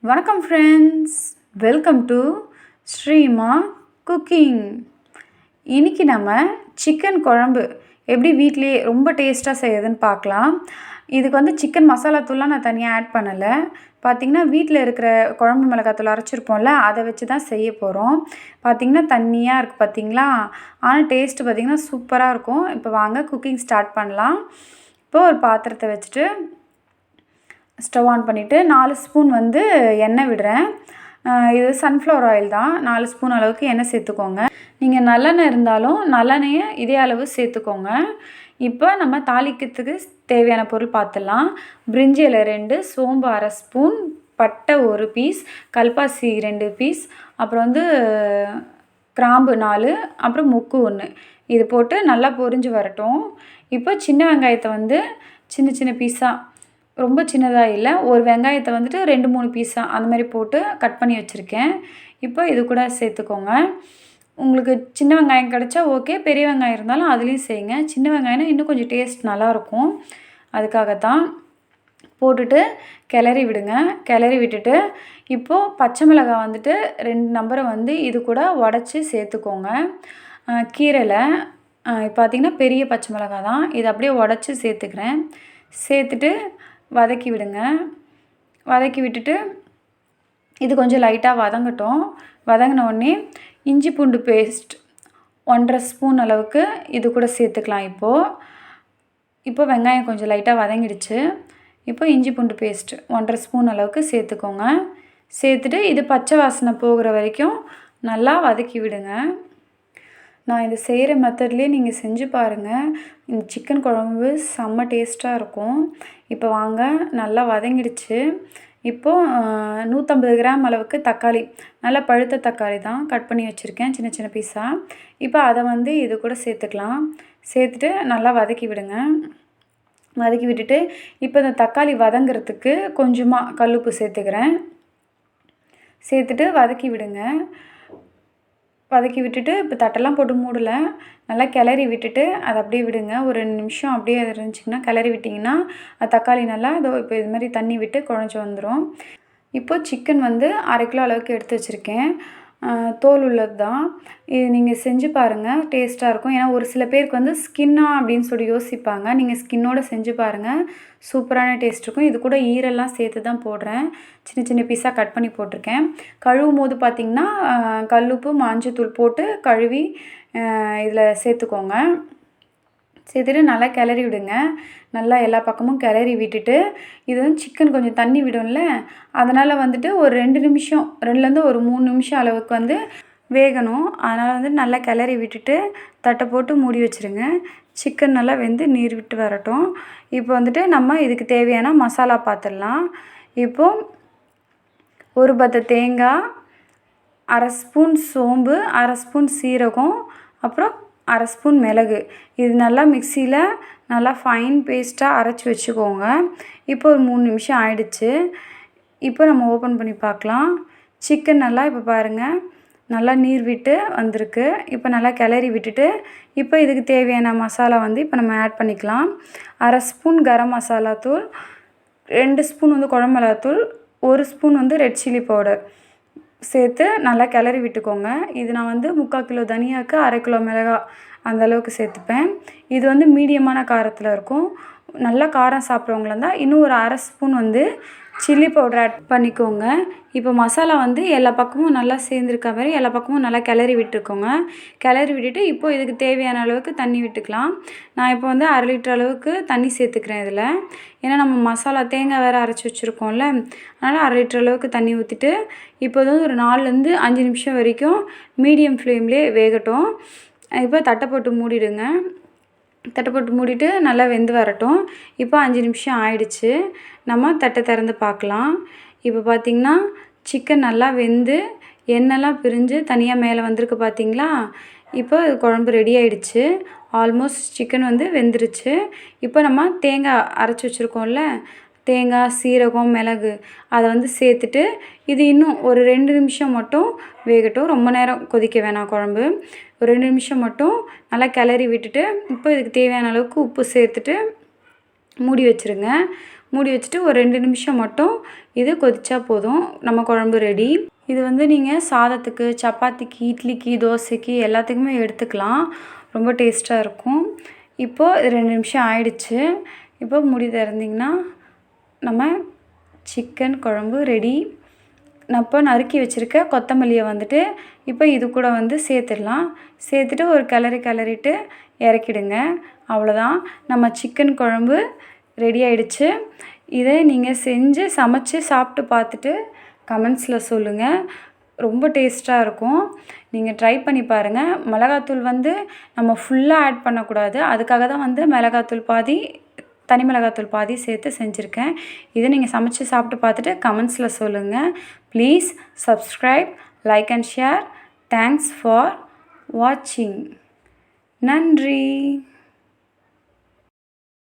வணக்கம் friends, welcome to Srima cooking. இன்றைக்கி நம்ம சிக்கன் குழம்பு எப்படி வீட்லேயே ரொம்ப டேஸ்ட்டாக செய்யுதுன்னு பார்க்கலாம். இதுக்கு வந்து சிக்கன் மசாலா தூள்லாம் நான் தனியாக ஆட் பண்ணலை. பார்த்திங்கன்னா வீட்டில் இருக்கிற குழம்பு மிளகாத்தூள் அரைச்சிருப்போம்ல, அதை வச்சு தான் செய்ய போகிறோம். பார்த்திங்கன்னா தண்ணியாக இருக்குது பார்த்திங்களா, ஆனால் டேஸ்ட்டு பார்த்திங்கன்னா சூப்பராக இருக்கும். இப்போ வாங்க குக்கிங் ஸ்டார்ட் பண்ணலாம். இப்போது ஒரு பாத்திரத்தை வச்சுட்டு ஸ்டவ் ஆன் பண்ணிவிட்டு 4 ஸ்பூன் வந்து எண்ணெய் விடுறேன். இது சன்ஃப்ளவர் ஆயில் தான். 4 ஸ்பூன் அளவுக்கு எண்ணெய் சேர்த்துக்கோங்க. நீங்கள் நல்லெண்ணெய் இருந்தாலும் நல்லெண்ணெயை இதே அளவு சேர்த்துக்கோங்க. இப்போ நம்ம தாளிக்கிறதுக்கு தேவையான பொருள் பார்த்துடலாம். பிரிஞ்சி இலை 2, சோம்பு அரை ஸ்பூன், பட்டை 1 பீஸ், கல்பாசி 2 பீஸ், அப்புறம் வந்து கிராம்பு 4, அப்புறம் முக்கு 1. இது போட்டு நல்லா பொரிஞ்சு வரட்டும். இப்போ சின்ன வெங்காயத்தை வந்து சின்ன சின்ன பீஸாக, ரொம்ப சின்னதாக இல்லை, ஒரு வெங்காயத்தை வந்துட்டு 2-3 பீஸாக அந்த மாதிரி போட்டு கட் பண்ணி வச்சுருக்கேன். இப்போ இது கூட சேர்த்துக்கோங்க. உங்களுக்கு சின்ன வெங்காயம் கிடச்சா ஓகே, பெரிய வெங்காயம் இருந்தாலும் அதுலேயும் செய்யுங்க. சின்ன வெங்காயம்னா இன்னும் கொஞ்சம் டேஸ்ட் நல்லாயிருக்கும், அதுக்காகத்தான். போட்டுட்டு கிளறி விடுங்க. கிளறி விட்டுட்டு இப்போது பச்சை மிளகாய் வந்துட்டு 2 நம்பரை வந்து இது கூட உடச்சி சேர்த்துக்கோங்க. கீரையில் பார்த்திங்கன்னா பெரிய பச்சை மிளகாய் தான், இதை அப்படியே உடச்சி சேர்த்துக்கிறேன். சேர்த்துட்டு வதக்கி விடுங்க. வதக்கி விட்டுட்டு இது கொஞ்சம் லைட்டாக வதங்கட்டும். வதங்கின உடனே இஞ்சி பூண்டு பேஸ்ட் 1.5 ஸ்பூன் அளவுக்கு இது கூட சேர்த்துக்கலாம். இப்போ வெங்காயம் கொஞ்சம் லைட்டாக வதங்கிடுச்சு. இப்போ இஞ்சி பூண்டு பேஸ்ட் 1.5 ஸ்பூன் அளவுக்கு சேர்த்துக்கோங்க. சேர்த்துட்டு இது பச்சை வாசனை போகிற வரைக்கும் நல்லா வதக்கி விடுங்க. நான் இது செய்கிற மெத்தட்லேயே நீங்கள் செஞ்சு பாருங்கள். இந்த சிக்கன் குழம்பு செம்ம டேஸ்ட்டாக இருக்கும். இப்போ வாங்க, நல்லா வதங்கிடுச்சு. இப்போது 150 கிராம் அளவுக்கு தக்காளி, நல்லா பழுத்த தக்காளி தான், கட் பண்ணி வச்சுருக்கேன் சின்ன சின்ன பீஸாக. இப்போ அதை வந்து இது கூட சேர்த்துக்கலாம். சேர்த்துட்டு நல்லா வதக்கி விடுங்க. வதக்கி விட்டுட்டு இப்போ இந்த தக்காளி வதங்கிறதுக்கு கொஞ்சமாக கல்லுப்பு சேர்த்துக்கிறேன். சேர்த்துட்டு வதக்கி விடுங்க. வதக்கி விட்டுட்டு இப்போ தட்டெல்லாம் போட்டு மூடலை, நல்லா கிளறி விட்டுட்டு அதை அப்படியே விடுங்க. ஒரு 2 நிமிஷம் அப்படியே அது இருந்துச்சிங்கன்னா கிளறி விட்டிங்கன்னா தக்காளி நல்லா இப்போ இது மாதிரி தண்ணி விட்டு குழஞ்சி வந்துடும். இப்போது சிக்கன் வந்து 1/2 கிலோ அளவுக்கு எடுத்து வச்சுருக்கேன். தோல் உள்ளது தான். இது நீங்கள் செஞ்சு பாருங்கள், டேஸ்ட்டாக இருக்கும். ஏன்னா ஒரு சில பேருக்கு வந்து ஸ்கின்னா அப்படின்னு சொல்லி யோசிப்பாங்க. நீங்கள் ஸ்கின்னோடு செஞ்சு பாருங்கள், சூப்பரான டேஸ்ட் இருக்கும். இது கூட ஈரெல்லாம் சேர்த்து தான் போடுறேன். சின்ன சின்ன பீஸாக கட் பண்ணி போட்டிருக்கேன். கழுவும் போது பார்த்திங்கன்னா கல்லுப்பு மஞ்சத்தூள் போட்டு கழுவி இதில் சேர்த்துக்கோங்க. சேர்த்துட்டு நல்லா கிளறி விடுங்க. நல்லா எல்லா பக்கமும் கிளறி விட்டுட்டு இது வந்து சிக்கன் கொஞ்சம் தண்ணி விடும்ல, அதனால் வந்துட்டு ஒரு 2 நிமிஷம், 2லேருந்து ஒரு 3 நிமிஷம் அளவுக்கு வந்து வேகணும். அதனால் வந்து நல்லா கிளறி விட்டுட்டு தட்டை போட்டு மூடி வச்சுருங்க. சிக்கன் நல்லா வெந்து நீர் விட்டு வரட்டும். இப்போ வந்துட்டு நம்ம இதுக்கு தேவையான மசாலா பார்த்துடலாம். இப்போது ஒரு பத்த தேங்காய், 1/2 ஸ்பூன் சோம்பு, 1/2 ஸ்பூன் சீரகம், அப்புறம் 1/2 ஸ்பூன் மிளகு, இது நல்லா மிக்சியில் நல்லா ஃபைன் பேஸ்ட்டாக அரைச்சி வச்சுக்கோங்க. இப்போ ஒரு 3 நிமிஷம் ஆயிடுச்சு. இப்போ நம்ம ஓப்பன் பண்ணி பார்க்கலாம். சிக்கன் நல்லா இப்போ பாருங்கள் நல்லா நீர் விட்டு வந்திருக்கு. இப்போ நல்லா கிளறி விட்டுட்டு இப்போ இதுக்கு தேவையான மசாலா வந்து இப்போ நம்ம ஆட் பண்ணிக்கலாம். 1/2 ஸ்பூன் கரம் மசாலா தூள், 2 ஸ்பூன் வந்து குழம்பு மிளகாத்தூள், 1 ஸ்பூன் வந்து ரெட் சில்லி பவுடர் சேர்த்து நல்லா கிளறி விட்டுக்கோங்க. இது நான் வந்து 3/4 கிலோ தனியாக்கு 1/2 கிலோ மிளகாய் அந்தளவுக்கு சேர்த்துப்பேன். இது வந்து மீடியமான காரத்தில் இருக்கும். நல்லா காரம் சாப்பிட்றவங்களா இருந்தால் இன்னும் ஒரு 1/2 ஸ்பூன் வந்து சில்லி பவுடர் ஆட் பண்ணிக்கோங்க. இப்போ மசாலா வந்து எல்லா பக்கமும் நல்லா சேர்ந்துருக்க மாதிரி எல்லா பக்கமும் நல்லா கிளறி விட்டுக்கோங்க. கிளறி விட்டுட்டு இப்போது இதுக்கு தேவையான அளவுக்கு தண்ணி விட்டுக்கலாம். நான் இப்போ வந்து 1/2 லிட்டர் அளவுக்கு தண்ணி சேர்த்துக்கிறேன் இதில். ஏன்னா நம்ம மசாலா தேங்காய் வேறு அரைச்சி வச்சுருக்கோம்ல, அதனால் 1/2 லிட்டர் அளவுக்கு தண்ணி ஊற்றிட்டு இப்போ வந்து ஒரு 4லேருந்து 5 நிமிஷம் வரைக்கும் மீடியம் ஃப்ளேம்லேயே வேகட்டும். இப்போ தட்டை போட்டு மூடிடுங்க. தட்டை போட்டு மூடிட்டு நல்லா வெந்து வரட்டும். இப்போ 5 நிமிஷம் ஆயிடுச்சு. நம்ம தட்டை திறந்து பார்க்கலாம். இப்போ பார்த்திங்கன்னா சிக்கன் நல்லா வெந்து எண்ணெய்லாம் பிரிஞ்சு தனியாக மேலே வந்திருக்கு பார்த்திங்களா. இப்போ குழம்பு ரெடி ஆகிடுச்சு. ஆல்மோஸ்ட் சிக்கன் வந்து வெந்துருச்சு. இப்போ நம்ம தேங்காய் அரைச்சி வச்சுருக்கோம்ல, தேங்காய், சீரகம், மிளகு அதை வந்து சேர்த்துட்டு இது இன்னும் ஒரு 2 நிமிஷம் மட்டும் வேகட்டும். ரொம்ப நேரம் கொதிக்க வேணாம் குழம்பு. ஒரு 2 நிமிஷம் மட்டும் நல்லா கிளறி விட்டுட்டு இப்போ இதுக்கு தேவையான அளவுக்கு உப்பு சேர்த்துட்டு மூடி வச்சுருங்க. மூடி வச்சுட்டு ஒரு 2 நிமிஷம் மட்டும் இது கொதிச்சா போதும். நம்ம குழம்பு ரெடி. இது வந்து நீங்கள் சாதத்துக்கு, சப்பாத்திக்கு, இட்லிக்கு, தோசைக்கு எல்லாத்துக்குமே எடுத்துக்கலாம். ரொம்ப டேஸ்ட்டாக இருக்கும். இப்போது 2 நிமிஷம் ஆயிடுச்சு. இப்போ மூடி திறந்திங்கன்னா நம்ம சிக்கன் குழம்பு ரெடி. நான் இப்போ நறுக்கி வச்சுருக்க கொத்தமல்லியை வந்துட்டு இப்போ இது கூட வந்து சேர்த்துடலாம். சேர்த்துட்டு ஒரு கிளறிட்டு இறக்கிடுங்க. அவ்வளோதான், நம்ம சிக்கன் குழம்பு ரெடி ஆயிடுச்சு. இதை நீங்கள் செஞ்சு சமைச்சு சாப்பிட்டு பார்த்துட்டு கமெண்ட்ஸில் சொல்லுங்கள். ரொம்ப டேஸ்ட்டாக இருக்கும். நீங்கள் ட்ரை பண்ணி பாருங்கள். மிளகாத்தூள் வந்து நம்ம ஃபுல்லாக ஆட் பண்ணக்கூடாது. அதுக்காக தான் வந்து மிளகாத்தூள் பாதி, தனி மிளகாத்தூள் பாதி சேர்த்து செஞ்சுருக்கேன். இதை நீங்கள் சமைச்சு சாப்பிட்டு பார்த்துட்டு கமெண்ட்ஸில் சொல்லுங்கள். Please subscribe, like and share. Thanks for வாட்சிங். நன்றி.